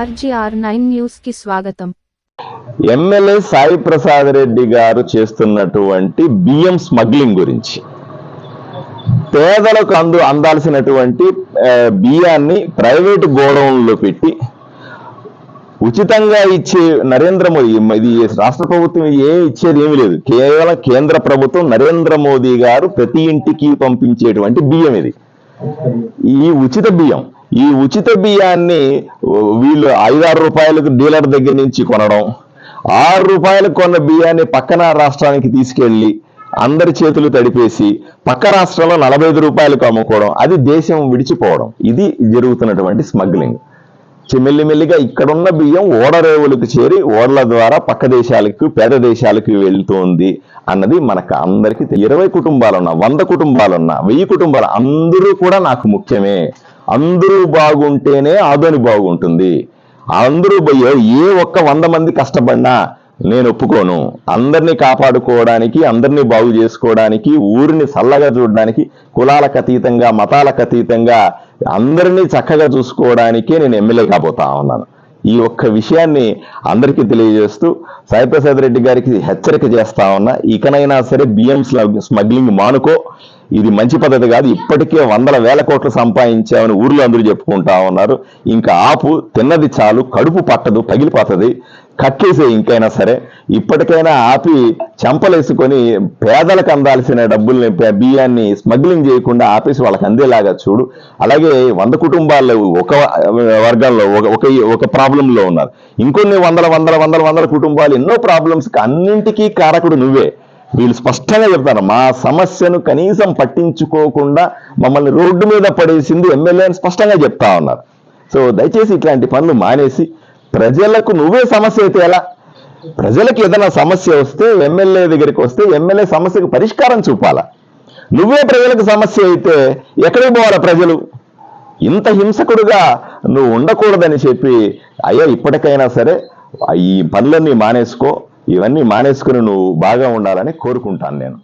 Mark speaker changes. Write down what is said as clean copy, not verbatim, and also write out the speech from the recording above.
Speaker 1: RGR9 news కి స్వాగతం.
Speaker 2: MLA Sai Prasad Reddy గారు చేస్తున్నటువంటి బియ్యం స్మగ్లింగ్ గురించి, పేదలకు అందాల్సినటువంటి బియ్యాన్ని ప్రైవేటు గోడౌన్లో పెట్టి ఉచితంగా ఇచ్చే నరేంద్ర మోదీ, ఇది రాష్ట్ర ప్రభుత్వం ఇచ్చేది ఏమీ లేదు, కేవలం కేంద్ర ప్రభుత్వం నరేంద్ర మోదీ గారు ప్రతి ఇంటికి పంపించేటువంటి బియ్యం ఇది. ఈ ఉచిత బియ్యాన్ని వీళ్ళు 5-6 రూపాయలకు డీలర్ దగ్గర నుంచి కొనడం, 6 రూపాయలకు కొన్న బియ్యాన్ని పక్కన రాష్ట్రానికి తీసుకెళ్లి అందరి చేతులు తడిపేసి పక్క రాష్ట్రంలో 45 రూపాయలకు అమ్ముకోవడం, అది దేశం విడిచిపోవడం, ఇది జరుగుతున్నటువంటి స్మగ్లింగ్. మెల్లిమెల్లిగా ఇక్కడున్న బియ్యం ఓడరేవులకు చేరి ఓడల ద్వారా పక్క దేశాలకు, పేద దేశాలకు వెళ్తుంది అన్నది మనకు అందరికీ 20 కుటుంబాలున్నా, 100 కుటుంబాలున్నా, 1000 కుటుంబాలు, అందరూ కూడా నాకు ముఖ్యమే. అందరూ బాగుంటేనే ఆదోని బాగుంటుంది. అందరూ ఏ ఒక్క 100 మంది కష్టపడినా నేను ఒప్పుకోను. అందరినీ కాపాడుకోవడానికి, అందరినీ బాగు చేసుకోవడానికి, ఊరిని చల్లగా చూడడానికి, కులాలకు అతీతంగా, మతాలకు అతీతంగా అందరినీ చక్కగా చూసుకోవడానికే నేను ఎమ్మెల్యే కాబోతా ఉన్నాను. ఈ ఒక్క విషయాన్ని అందరికీ తెలియజేస్తూ సాయి ప్రసాద్ రెడ్డి గారికి హెచ్చరిక చేస్తా ఉన్నా. ఇకనైనా సరే బియ్యం స్మగ్లింగ్ మానుకో, ఇది మంచి పద్ధతి కాదు. ఇప్పటికే 100,000 కోట్లు సంపాదించామని ఊర్లో అందరూ చెప్పుకుంటా ఉన్నారు. ఇంకా ఆపు, తిన్నది చాలు, కడుపు పట్టదు, పగిలిపోతుంది, కక్కేసే. ఇంకైనా సరే ఇప్పటికైనా ఆపి చెంపలేసుకొని పేదలకు అందాల్సిన డబ్బుల్ని, బియ్యాన్ని స్మగ్లింగ్ చేయకుండా ఆపేసి వాళ్ళకి అందేలాగా చూడు. అలాగే 100 కుటుంబాల్లో ఒక వర్గంలో ఒక ప్రాబ్లంలో ఉన్నారు, ఇంకొన్ని వందల కుటుంబాలు ఎన్నో ప్రాబ్లమ్స్కి, అన్నింటికీ కారకుడు నువ్వే. వీళ్ళు స్పష్టంగా చెప్తారు, మా సమస్యను కనీసం పట్టించుకోకుండా మమ్మల్ని రోడ్డు మీద పడేసింది ఎమ్మెల్యే అని స్పష్టంగా చెప్తా ఉన్నారు. సో దయచేసి ఇట్లాంటి పనులు మానేసి, ప్రజలకు నువ్వే సమస్య అయితే ఎలా? ప్రజలకు ఏదైనా సమస్య వస్తే ఎమ్మెల్యే దగ్గరికి వస్తే ఎమ్మెల్యే సమస్యకు పరిష్కారం చూపాలా. నువ్వే ప్రజలకు సమస్య అయితే ఎక్కడికి పోవాలా ప్రజలు? ఇంత హింసకుడుగా నువ్వు ఉండకూడదని చెప్పి, అయ్యా ఇప్పటికైనా సరే ఈ పనులన్నీ మానేసుకో, ఇవన్నీ మానేసుకుని నువ్వు బాగా ఉండాలని కోరుకుంటాను నేను.